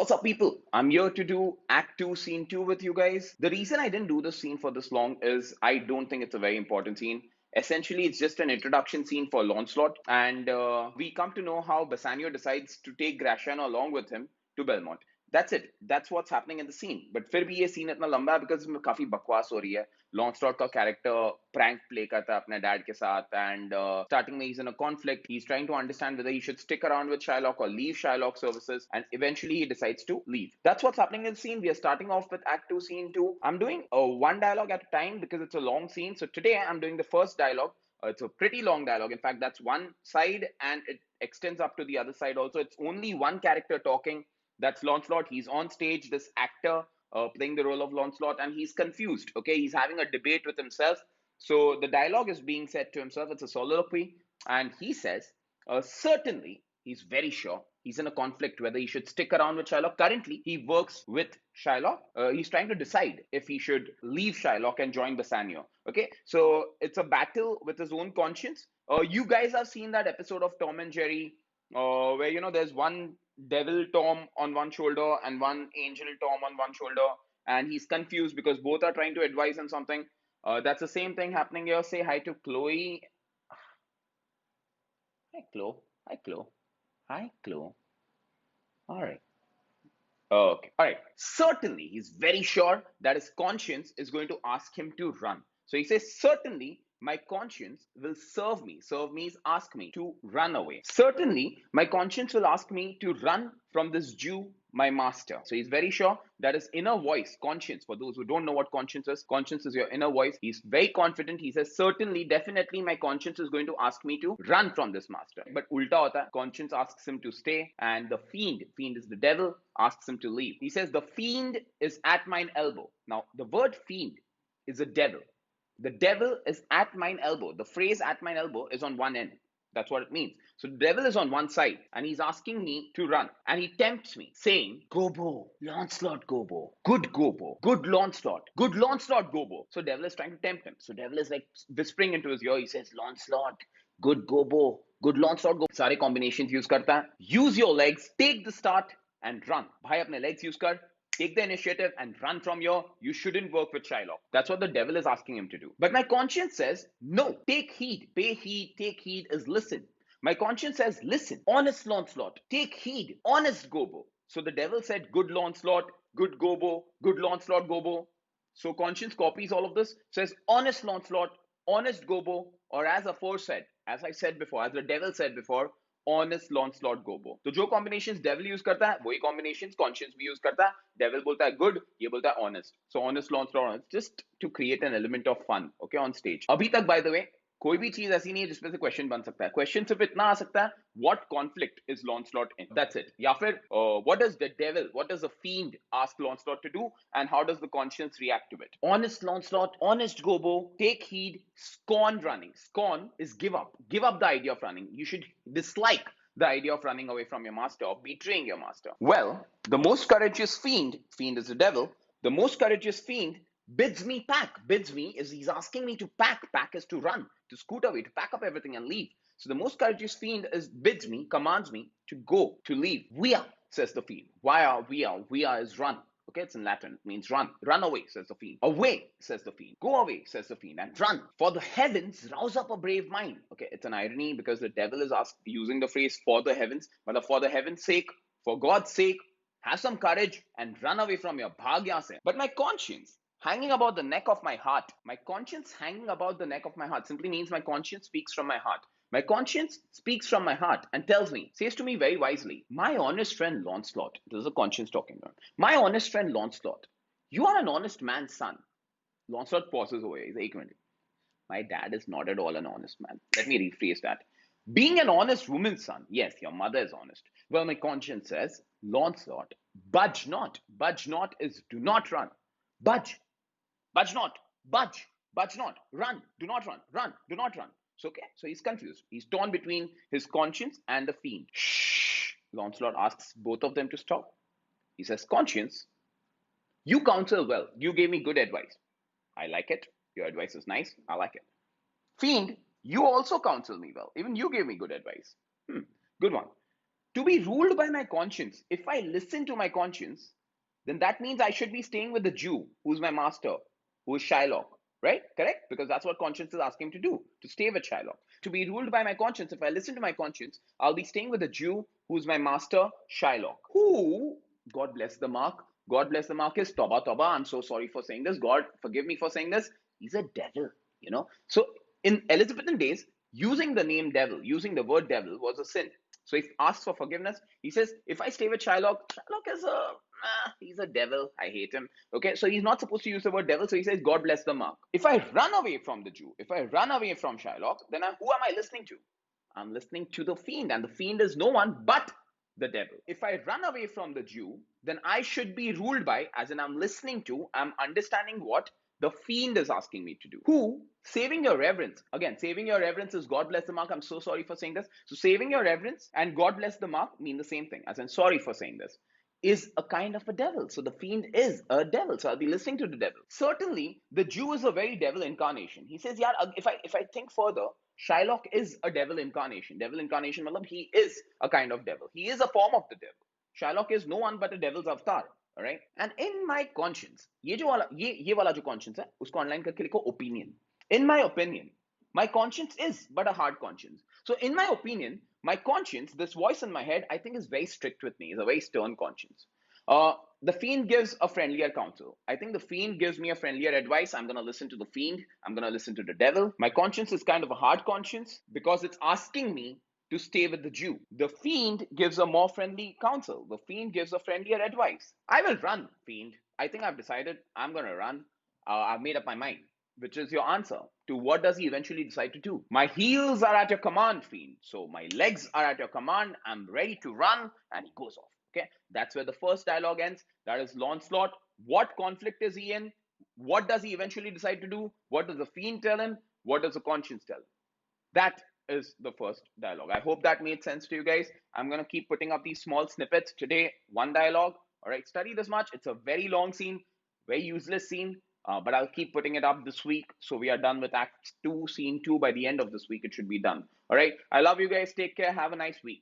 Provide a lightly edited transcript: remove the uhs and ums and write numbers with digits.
What's up, people? I'm here to do Act 2, Scene 2 with you guys. The reason I didn't do this scene for this long is I don't think it's a very important scene. Essentially, it's just an introduction scene for Lancelot, and we come to know how Bassanio decides to take Graciano along with him to Belmont. That's it. That's what's happening in the scene. But फिर भी ये scene इतना लंबा है because इसमें काफी बकवास हो रही है. Lancelot का character prank play करता है अपने dad के साथ, and starting में he's in a conflict. He's trying to understand whether he should stick around with Shylock or leave Shylock services, and eventually he decides to leave. That's what's happening in the scene. We are starting off with Act 2, Scene 2. I'm doing one dialogue at a time because it's a long scene. So today I'm doing the first dialogue. It's a pretty long dialogue. In fact, that's one side and it extends up to the other side also. It's only one character talking. That's Lancelot. He's on stage, this actor playing the role of Lancelot, and he's confused. Okay, he's having a debate with himself. So the dialogue is being said to himself. It's a soliloquy, and he says, certainly, he's very sure he's in a conflict whether he should stick around with Shylock. Currently, he works with Shylock. He's trying to decide if he should leave Shylock and join Bassanio. Okay, so it's a battle with his own conscience. You guys have seen that episode of Tom and Jerry where there's one devil Tom on one shoulder and one angel Tom on one shoulder, and he's confused because both are trying to advise him something. That's the same thing happening here. Say hi to Chloe. Hi, Chloe. Hi, Chloe. Hi, Chloe. All right. Okay. All right. Certainly, he's very sure that his conscience is going to ask him to run. So he says, certainly, my conscience will serve me. Serve means ask me to run away. Certainly, my conscience will ask me to run from this Jew, my master. So he's very sure that his inner voice, conscience, for those who don't know what conscience is your inner voice. He's very confident. He says, certainly, definitely, my conscience is going to ask me to run from this master. But ulta hota hai, conscience asks him to stay, and the fiend is the devil, asks him to leave. He says, the fiend is at mine elbow. Now, the word fiend is a devil. The devil is at mine elbow. The phrase at mine elbow is on one end. That's what it means. So the devil is on one side and he's asking me to run. And he tempts me, saying, Gobo, Lancelot Gobo, good Gobo, good Lancelot Gobo. So devil is trying to tempt him. So devil is like whispering into his ear. He says, Lancelot, good Gobo, good Lancelot Gobo. Sare combinations use karta hai. Use your legs, take the start and run. Bhai apne legs use kar. Take the initiative and run from here. You shouldn't work with Shylock. That's what the devil is asking him to do. But my conscience says, no, take heed. Pay heed, take heed is listen. My conscience says, listen, honest Lancelot, take heed, honest Gobo. So the devil said, good Lancelot, good Gobo, good Lancelot Gobo. So conscience copies all of this, says, honest Lancelot, honest Gobo, or as aforesaid, as I said before, as the devil said before, honest Lancelot Gobo. तो जो combinations devil use करता है वही combinations conscience भी use करता है. Devil बोलता है good, ये बोलता है honest. So honest Lancelot, honest, just to create an element of fun, okay, on stage. अभी तक by the way कोई भी चीज ऐसी नहीं है जिसपे से क्वेश्चन बन सकता है. क्वेश्चन सिर्फ इतना आ सकता है, what conflict is Lancelot in? That's it. या फिर what does the devil, what does the fiend ask Lancelot to do, and how does the conscience react to it? Honest Lancelot, honest Gobo, take heed, scorn running. Scorn is give up. Give up the idea of running. You should dislike the idea of running away from your master or betraying your master. Well, the most courageous fiend is the devil, the most courageous fiend bids me pack. Bids me is he's asking me to pack. Pack is to run, to scoot away, to pack up everything and leave. So the most courageous fiend is bids me, commands me to go, to leave. Via, says the fiend. Via, via is run. Okay, it's in Latin. It means run. Run away, says the fiend. Away, says the fiend. Go away, says the fiend, and run. For the heavens rouse up a brave mind. Okay, it's an irony because the devil is using the phrase for the heavens, but for the heaven's sake, for God's sake, have some courage and run away from your bhagya se. But my conscience, hanging about the neck of my heart. My conscience hanging about the neck of my heart simply means my conscience speaks from my heart. My conscience speaks from my heart and tells me, says to me very wisely, my honest friend Lancelot, this is a conscience talking about, my honest friend Lancelot, you are an honest man's son. Lancelot pauses away. He's like, my dad is not at all an honest man. Let me rephrase that. Being an honest woman's son, yes, your mother is honest. Well, my conscience says, Lancelot, budge not. Budge not is do not run. Budge. Budge not, budge not, run, do not run, do not run. So, okay, so he's confused. He's torn between his conscience and the fiend. Shh. Lancelot asks both of them to stop. He says, conscience, you counsel well. You gave me good advice. I like it. Your advice is nice. I like it. Fiend, you also counsel me well. Even you gave me good advice. Good one. To be ruled by my conscience, if I listen to my conscience, then that means I should be staying with the Jew, who's my master, who is Shylock, right? Correct? Because that's what conscience is asking him to do, to stay with Shylock. To be ruled by my conscience, if I listen to my conscience, I'll be staying with the Jew, who's my master, Shylock, who, God bless the mark, God bless the mark is Toba Toba. I'm so sorry for saying this. God, forgive me for saying this. He's a devil, you know. So in Elizabethan days, using the name devil, using the word devil was a sin. So he asks for forgiveness. He says, if I stay with Shylock, Shylock is he's a devil. I hate him. Okay, so he's not supposed to use the word devil. So he says, God bless the mark. If I run away from the Jew, if I run away from Shylock, then who am I listening to? I'm listening to the fiend, and the fiend is no one but the devil. If I run away from the Jew, then I should be ruled by, as in I'm listening to, I'm understanding what the fiend is asking me to do. Who, saving your reverence, again, saving your reverence is God bless the mark. I'm so sorry for saying this. So, saving your reverence and God bless the mark mean the same thing, as in sorry for saying this, is a kind of a devil. So, the fiend is a devil. So, I'll be listening to the devil. Certainly, the Jew is a very devil incarnation. He says, yeah, if I think further, Shylock is a devil incarnation. Devil incarnation, matlab, he is a kind of devil. He is a form of the devil. Shylock is no one but a devil's avatar. All right. And in my conscience, ये वाला जो conscience है, उसको online करके लिखो opinion. In my opinion, my conscience is but a hard conscience. So in my opinion, my conscience, this voice in my head, I think is very strict with me. Is a very stern conscience. Uh, the fiend gives a friendlier counsel. I think the fiend gives me a friendlier advice. I'm going to listen to the fiend. I'm going to listen to the devil. My conscience is kind of a hard conscience because it's asking me to stay with the Jew. The fiend gives a more friendly counsel. The fiend gives a friendlier advice. I will run, fiend. I think I've decided I'm going to run. I've made up my mind, which is your answer to what does he eventually decide to do. My heels are at your command, fiend. So my legs are at your command. I'm ready to run, and he goes off. Okay, that's where the first dialogue ends. That is Launcelot. What conflict is he in? What does he eventually decide to do? What does the fiend tell him? What does the conscience tell him? That is the first dialogue. I hope that made sense to you guys. I'm going to keep putting up these small snippets. Today, one dialogue. All right, study this much. It's a very long scene, very useless scene, but I'll keep putting it up this week. So we are done with Act 2, Scene 2. By the end of this week, it should be done. All right, I love you guys. Take care. Have a nice week.